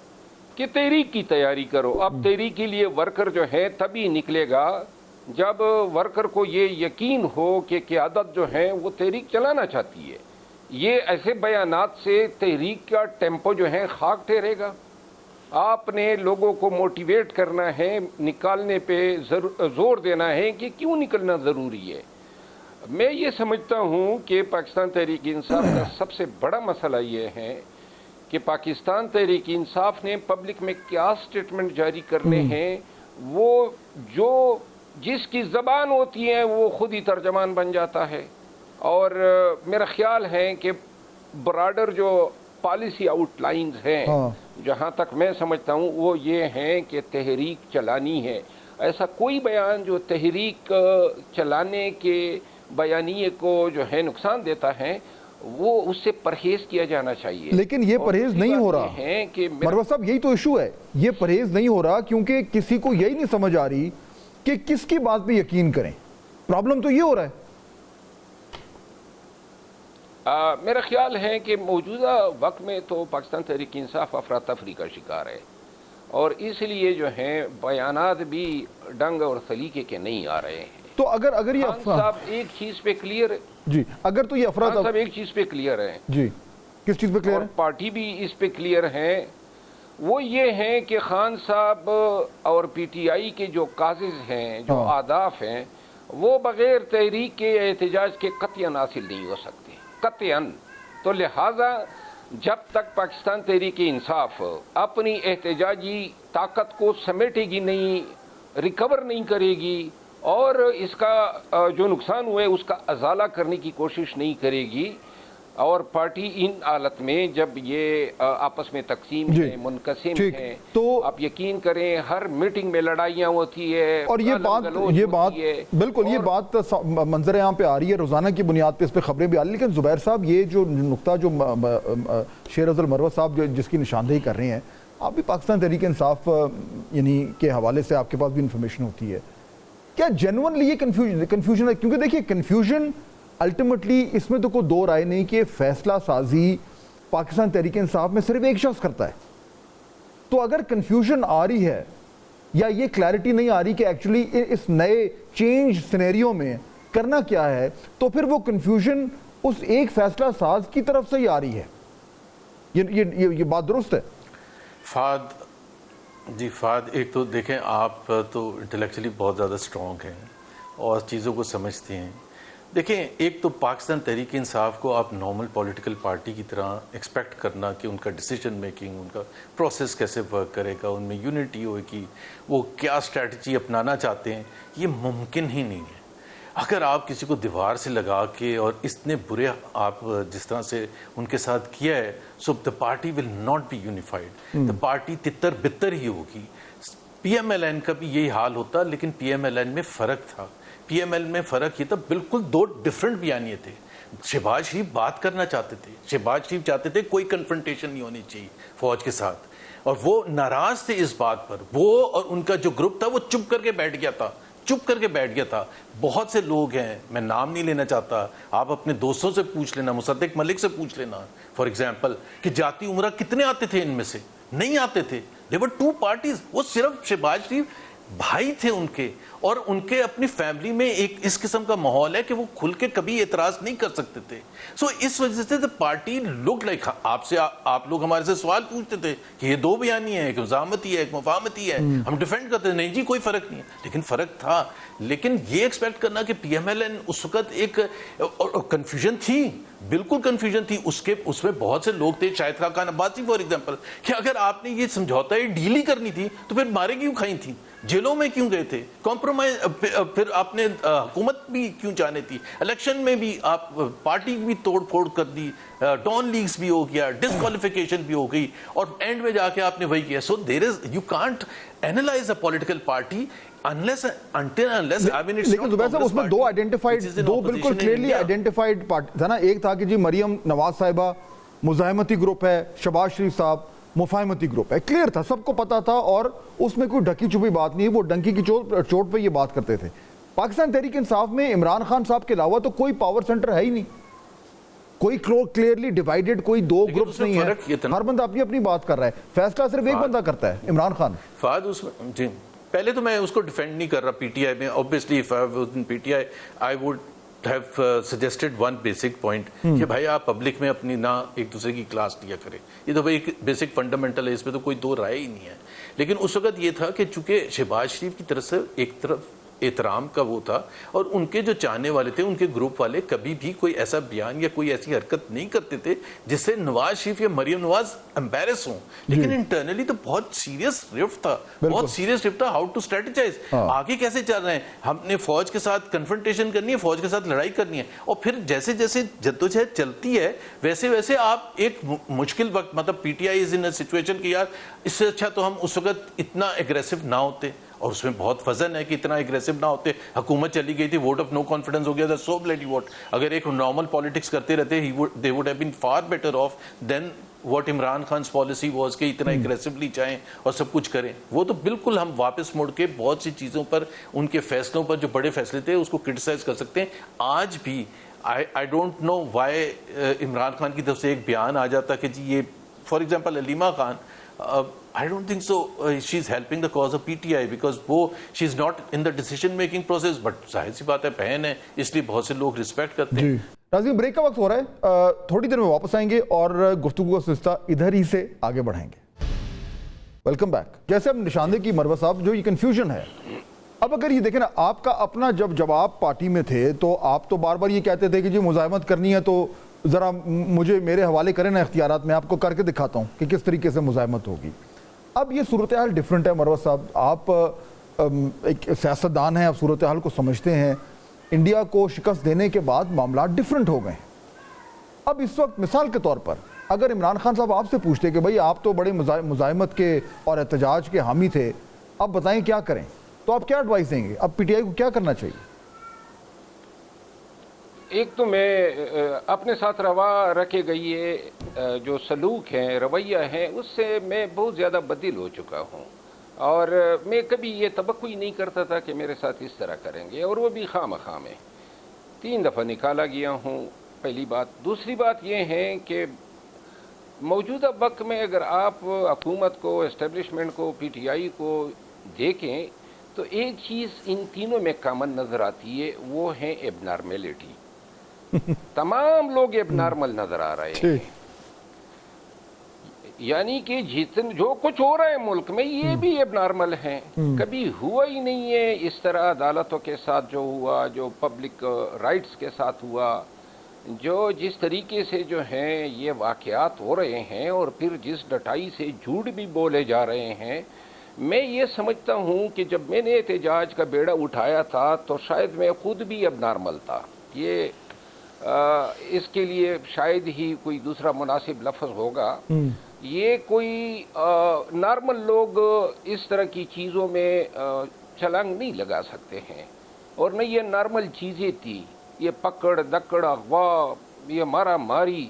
کہ تحریک کی تیاری کرو۔ اب تحریک کے لیے ورکر جو ہے تبھی نکلے گا جب ورکر کو یہ یقین ہو کہ قیادت جو ہے وہ تحریک چلانا چاہتی ہے۔ یہ ایسے بیانات سے تحریک کا ٹیمپو جو ہے خاک ٹھہرے گا۔ آپ نے لوگوں کو موٹیویٹ کرنا ہے، نکالنے پہ زور دینا ہے کہ کیوں نکلنا ضروری ہے۔ میں یہ سمجھتا ہوں کہ پاکستان تحریک انصاف کا سب سے بڑا مسئلہ یہ ہے کہ پاکستان تحریک انصاف نے پبلک میں کیا سٹیٹمنٹ جاری کرنے ہیں، وہ جس کی زبان ہوتی ہے وہ خود ہی ترجمان بن جاتا ہے۔ اور میرا خیال ہے کہ براڈر جو پالیسی آؤٹ لائنز ہیں، جہاں تک میں سمجھتا ہوں وہ یہ ہیں کہ تحریک چلانی ہے۔ ایسا کوئی بیان جو تحریک چلانے کے بیانیے کو جو ہے نقصان دیتا ہے، وہ اس سے پرہیز کیا جانا چاہیے۔ لیکن یہ پرہیز نہیں ہو رہا ہے کہ مروت صاحب، یہی تو ایشو ہے، یہ پرہیز نہیں ہو رہا کیونکہ کسی کو یہی نہیں سمجھ آ رہی کہ کس کی بات پہ یقین کریں۔ پرابلم تو یہ ہو رہا ہے۔ میرا خیال ہے کہ موجودہ وقت میں تو پاکستان تحریک انصاف افراتفری کا شکار ہے، اور اس لیے جو ہیں بیانات بھی ڈنگ اور سلیقے کے نہیں آ رہے ہیں۔ تو اگر یہ خان صاحب ایک چیز پہ کلیئر ہے جی، اگر تو یہ خان صاحب ایک چیز پہ کلیئر ہے جی، کس چیز پہ کلیئر اور ہے؟ پارٹی بھی اس پہ کلیئر ہے، وہ یہ ہے کہ خان صاحب اور پی ٹی آئی کے جو کازز ہیں، جو اہداف ہیں، وہ بغیر تحریک کے احتجاج کے قطعاً حاصل نہیں ہو سکتے، قطعاً۔ تو لہٰذا جب تک پاکستان تحریک انصاف اپنی احتجاجی طاقت کو سمیٹے گی نہیں، ریکور نہیں کرے گی، اور اس کا جو نقصان ہوا ہے اس کا ازالہ کرنے کی کوشش نہیں کرے گی، اور پارٹی ان حالت میں جب یہ آپس میں تقسیم ہے، منقسم ہے، تو آپ یقین کریں ہر میٹنگ میں لڑائیاں ہوتی ہے، اور یہ بات بالکل یہ بات منظر عام پہ آ رہی ہے، روزانہ کی بنیاد پہ اس پہ خبریں بھی آ رہی ہیں۔ لیکن زبیر صاحب، یہ جو نقطہ جو شیر افضل مروت صاحب جس کی نشاندہی کر رہے ہیں، آپ بھی پاکستان تحریک انصاف یعنی کے حوالے سے آپ کے پاس بھی انفارمیشن ہوتی ہے، کیا جینوئنلی یہ کنفیوژن ہے؟ کیونکہ دیکھیے کنفیوژن الٹیمیٹلی اس میں تو کوئی دو رائے نہیں کہ فیصلہ سازی پاکستان تحریک انصاف میں صرف ایک شخص کرتا ہے۔ تو اگر کنفیوژن آ رہی ہے یا یہ کلیئرٹی نہیں آ رہی کہ ایکچولی اس نئے چینج سینیریو میں کرنا کیا ہے، تو پھر وہ کنفیوژن اس ایک فیصلہ ساز کی طرف سے ہی آ رہی ہے۔ یہ بات درست ہے؟ فہد، ایک تو دیکھیں، آپ تو انٹلیکچولی بہت زیادہ سٹرونگ ہیں اور چیزوں کو سمجھتے ہیں۔ دیکھیں، ایک تو پاکستان تحریک انصاف کو آپ نارمل پولیٹیکل پارٹی کی طرح ایکسپیکٹ کرنا کہ ان کا ڈیسیجن میکنگ، ان کا پروسیس کیسے ورک کرے گا، ان میں یونٹی ہوئے گی، وہ کیا اسٹریٹجی اپنانا چاہتے ہیں، یہ ممکن ہی نہیں ہے۔ اگر آپ کسی کو دیوار سے لگا کے اور اتنے برے آپ جس طرح سے ان کے ساتھ کیا ہے، so the party will not be unified, the party تتر بتر ہی ہوگی۔ پی ایم ایل این کا بھی یہی حال ہوتا، لیکن پی ایم ایل این میں فرق تھا۔ پی ایم ایل میں فرق یہ تھا، بالکل دو ڈیفرنٹ بیانیے تھے۔ شہباز شریف بات کرنا چاہتے تھے، شہباز شریف چاہتے تھے کوئی کنفرنٹیشن نہیں ہونی چاہیے فوج کے ساتھ، اور وہ ناراض تھے اس بات پر۔ وہ اور ان کا جو گروپ تھا وہ چپ کر کے بیٹھ گیا تھا، چپ کر کے بیٹھ گیا تھا. بہت سے لوگ ہیں, میں نام نہیں لینا چاہتا, آپ اپنے دوستوں سے پوچھ لینا, مصدق ملک سے پوچھ لینا فار ایگزامپل, کہ جاتی عمرہ کتنے آتے تھے ان میں سے؟ نہیں آتے تھے. There were two parties. وہ صرف شہباز شریف بھائی تھے ان کے, اور ان کے اپنی فیملی میں ایک اس قسم کا ماحول ہے کہ وہ کھل کے کبھی اعتراض نہیں کر سکتے تھے. سو اس وجہ سے پارٹی لک لائک, آپ لوگ ہمارے سے سوال پوچھتے تھے کہ یہ دو بیانی ہے, ایک مزاحمتی ہے, ایک مفاہمتی ہے, ہم ڈیفینڈ کرتے ہیں, نہیں جی کوئی فرق نہیں ہے. لیکن فرق تھا. لیکن یہ ایکسپیکٹ کرنا کہ پی ایم ایل این اس وقت ایک کنفیوژن تھی, بالکل کنفیوژن تھی, اس میں بہت سے لوگ تھے, شاہد خاقان عباسی فار ایگزامپل, کہ اگر آپ نے یہ سمجھوتا ہے ڈیل ہی کرنی تھی تو پھر مارے کیوں کھائی تھی, جیلوں میں کیوں گئے تھے, کمپرومائز, پھر آپ نے حکومت بھی کیوں چاہنے تھی, الیکشن میں بھی آپ پارٹی بھی توڑ پھوڑ کر دی, ڈان لیگز بھی ہو گیا, ڈسکوالیفیکیشن بھی ہو گئی, اور اینڈ میں جا کے آپ نے وہی کیا. So there is, you can't analyse a political party لیکن زبیر صاحب اس میں دو آئیڈینٹیفائڈ, دو بالکل کلیئرلی آئیڈینٹیفائڈ پارٹی تھا نا. ایک تھا کہ جی مریم نواز صاحبہ مزاحمتی گروپ ہے, شہباز شریف صاحب مفاہمتی گروپ ہے, کلیئر تھا, سب کو پتا تھا, اور اس میں کوئی ڈھکی چھپی بات نہیں ہے, وہ ڈنکی کی چوٹ پہ یہ بات کرتے تھے. پاکستان تحریک انصاف میں عمران خان صاحب کے علاوہ تو کوئی پاور سینٹر ہے ہی نہیں, کوئی کلیئرلی ڈیوائیڈڈ, کوئی دو گروپس نہیں ہیں, ہر بندہ اپنی اپنی بات کر رہا ہے. فیصلہ صرف ایک بندہ کرتا ہے, عمران خان. فہد اس میں جی, پہلے تو میں اس کو ڈیفینڈ نہیں کر رہا پی ٹی آئی میں. obviously if I was in PTI I would have suggested one basic point کہ بھائی آپ پبلک میں اپنی نہ ایک دوسرے کی کلاس لیا کریں, یہ تو بھائی ایک بیسک فنڈامنٹل ہے, اس پہ تو کوئی دو رائے ہی نہیں ہے. لیکن اس وقت یہ تھا کہ چونکہ شہباز شریف کی طرف سے ایک طرف احترام کا وہ تھا, اور ان کے جو چاہنے والے تھے, ان کے گروپ والے کبھی بھی کوئی ایسا بیان یا کوئی ایسی حرکت نہیں کرتے تھے جس سے نواز شریف یا مریم نواز امبیرس ہوں. لیکن انٹرنلی تو بہت سیریس رفٹ تھا, بہت سیریس رفٹ تھا, ہاؤ ٹو اسٹریٹجائز, آگے کیسے چل رہے ہیں, ہم نے فوج کے ساتھ کنفرنٹیشن کرنی ہے, فوج کے ساتھ لڑائی کرنی ہے, اور پھر جیسے جیسے جدوجہد چلتی ہے ویسے ویسے آپ ایک مشکل وقت, مطلب P T I is in a situation کہ یار اس سے اچھا تو ہم اس وقت اتنا ایگریسو نہ ہوتے, اور اس میں بہت وزن ہے کہ اتنا ایگریسو نہ ہوتے. حکومت چلی گئی تھی, ووٹ آف نو کانفیڈنس ہو گیا تھا, سو بلیڈی ووٹ. اگر ایک نارمل پالیٹکس کرتے رہتے, they would have been far better off than what Imran خان's policy was کہ اتنا ایگریسولی چاہیں اور سب کچھ کریں. وہ تو بالکل ہم واپس مڑ کے بہت سی چیزوں پر, ان کے فیصلوں پر جو بڑے فیصلے تھے, اس کو کرٹیسائز کر سکتے ہیں. آج بھی I don't know why Imran Khan کی طرف سے ایک بیان آ جاتا کہ جی یہ for example Aleema Khan, I don't think so she's helping the cause of PTI because وہ she is not in the decision making process, but ظاہر سی بات ہے بہن ہے, اس لیے بہت سے لوگ ریسپیکٹ کرتے ہیں. ناظرین بریک کا وقت ہو رہا ہے, تھوڑی دیر میں واپس آئیں گے اور گفتگو کا سلسلہ ادھر ہی سے آگے بڑھائیں گے. Welcome back. جیسے ہم نشاندہی کی مروہ صاحب, جو یہ کنفیوژن ہے, اب اگر یہ دیکھیں نا, آپ کا اپنا جب آپ پارٹی میں تھے تو آپ تو بار بار یہ کہتے تھے کہ جی مزاحمت کرنی ہے تو ذرا مجھے میرے حوالے کریں نا اختیارات, میں آپ کو کر کے دکھاتا ہوں کہ کس طریقے سے مزاحمت ہوگی. اب یہ صورتحال ڈیفرنٹ ہے مروہ صاحب, آپ ایک سیاستدان ہیں, آپ صورتحال کو سمجھتے ہیں. انڈیا کو شکست دینے کے بعد معاملات ڈیفرنٹ ہو گئے ہیں. اب اس وقت مثال کے طور پر اگر عمران خان صاحب آپ سے پوچھتے کہ بھائی آپ تو بڑے مزاحمت کے اور احتجاج کے حامی تھے, اب بتائیں کیا کریں, تو آپ کیا ایڈوائس دیں گے, اب پی ٹی آئی کو کیا کرنا چاہیے؟ ایک تو میں اپنے ساتھ روا رکھے گئی ہے جو سلوک ہیں, رویہ ہیں, اس سے میں بہت زیادہ بدل ہو چکا ہوں, اور میں کبھی یہ توقع ہی نہیں کرتا تھا کہ میرے ساتھ اس طرح کریں گے, اور وہ بھی خواہ مخواہ میں 3 دفعہ نکالا گیا ہوں. پہلی بات. دوسری بات یہ ہے کہ موجودہ وقت میں اگر آپ حکومت کو, اسٹیبلشمنٹ کو, پی ٹی آئی کو دیکھیں تو ایک چیز ان تینوں میں کامن نظر آتی ہے, وہ ہے ایب نارمیلٹی. تمام لوگ ایب نارمل نظر آ رہے ہیں, یعنی کہ جو کچھ ہو رہا ہے ملک میں یہ بھی ایب نارمل ہے. کبھی ہوا ہی نہیں ہے اس طرح عدالتوں کے ساتھ جو ہوا, جو پبلک رائٹس کے ساتھ ہوا, جو جس طریقے سے جو ہیں یہ واقعات ہو رہے ہیں, اور پھر جس ڈٹائی سے جھوٹ بھی بولے جا رہے ہیں. میں یہ سمجھتا ہوں کہ جب میں نے احتجاج کا بیڑا اٹھایا تھا تو شاید میں خود بھی اب نارمل تھا. یہ اس کے لیے شاید ہی کوئی دوسرا مناسب لفظ ہوگا. یہ کوئی نارمل لوگ اس طرح کی چیزوں میں چھلانگ نہیں لگا سکتے ہیں, اور نہ یہ نارمل چیزیں تھی. یہ پکڑ دکڑ, اغوا, یہ مارا ماری,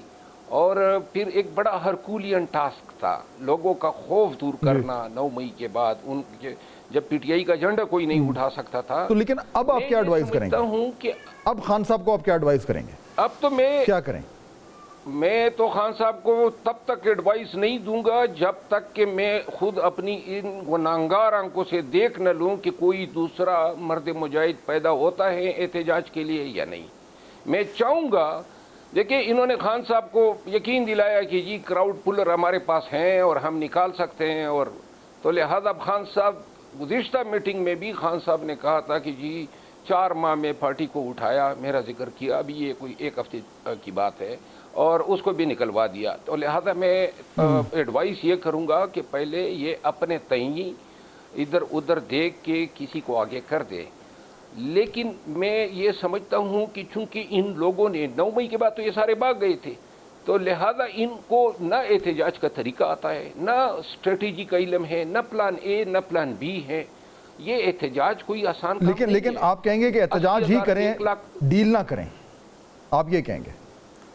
اور پھر ایک بڑا ہرکولین ٹاسک تھا لوگوں کا خوف دور کرنا 9 مئی کے بعد، ان کے جب پی ٹی آئی کا جھنڈا کوئی نہیں اٹھا سکتا تھا. تو لیکن اب آپ کیا ایڈوائز کریں گے؟ میں ہوں کہ اب خان صاحب کو آپ کیا ایڈوائز کریں گے؟ اب تو کیا کریں؟ میں تو خان صاحب کو تب تک ایڈوائس نہیں دوں گا جب تک کہ میں خود اپنی ان گناہگار آنکھوں سے دیکھ نہ لوں کہ کوئی دوسرا مرد مجاہد پیدا ہوتا ہے احتجاج کے لیے یا نہیں. میں چاہوں گا، دیکھیں انہوں نے خان صاحب کو یقین دلایا کہ جی کراؤڈ پولر ہمارے پاس ہیں اور ہم نکال سکتے ہیں، اور تو لہذا خان صاحب گزشتہ میٹنگ میں بھی خان صاحب نے کہا تھا کہ جی 4 ماہ میں پارٹی کو اٹھایا، میرا ذکر کیا، ابھی یہ کوئی 1 ہفتے کی بات ہے، اور اس کو بھی نکلوا دیا. تو لہذا میں ایڈوائس یہ کروں گا کہ پہلے یہ اپنے تئیں ادھر ادھر دیکھ کے کسی کو آگے کر دے. لیکن میں یہ سمجھتا ہوں کہ چونکہ ان لوگوں نے 9 مئی کے بعد تو یہ سارے بھاگ گئے تھے، تو لہذا ان کو نہ احتجاج کا طریقہ آتا ہے، نہ اسٹریٹجی کا علم ہے، نہ پلان اے نہ پلان بی ہے. یہ احتجاج کوئی آسان کام نہیں ہے. لیکن آپ کہیں گے کہ احتجاج ہی کریں، ڈیل نہ کریں، آپ یہ کہیں گے؟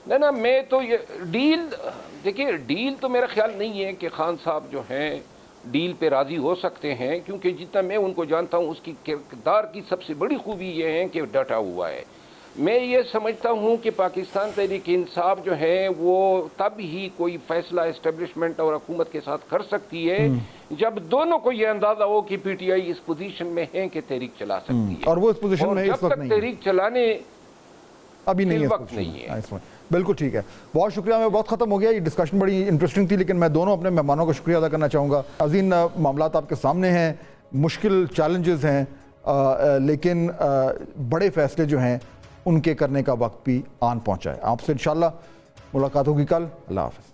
نہ میں تو یہ ڈیل، دیکھیں ڈیل تو میرا خیال نہیں ہے کہ خان صاحب جو ہیں ڈیل پہ راضی ہو سکتے ہیں، کیونکہ جتنا میں ان کو جانتا ہوں اس کی کردار کی سب سے بڑی خوبی یہ ہے کہ ڈٹا ہوا ہے. میں یہ سمجھتا ہوں کہ پاکستان تحریک انصاف جو ہے وہ تب ہی کوئی فیصلہ اسٹیبلشمنٹ اور حکومت کے ساتھ کر سکتی ہے جب دونوں کو یہ اندازہ ہو کہ P T I us position میں ہے کہ تحریک چلا سکتی ہے، اور وہ اس پوزیشن میں اس وقت نہیں ہے، تحریک چلانے ابھی نہیں ہے. بالکل ٹھیک ہے، بہت شکریہ. میں بہت ختم ہو گیا، یہ ڈسکشن بڑی انٹرسٹنگ تھی، لیکن میں دونوں اپنے مہمانوں کا شکریہ ادا کرنا چاہوں گا. عظیم معاملات آپ کے سامنے ہیں، مشکل چیلنجز ہیں، لیکن بڑے فیصلے جو ہیں ان کے کرنے کا وقت بھی آن پہنچا ہے. آپ سے انشاءاللہ ملاقات ہوگی کل. اللہ حافظ.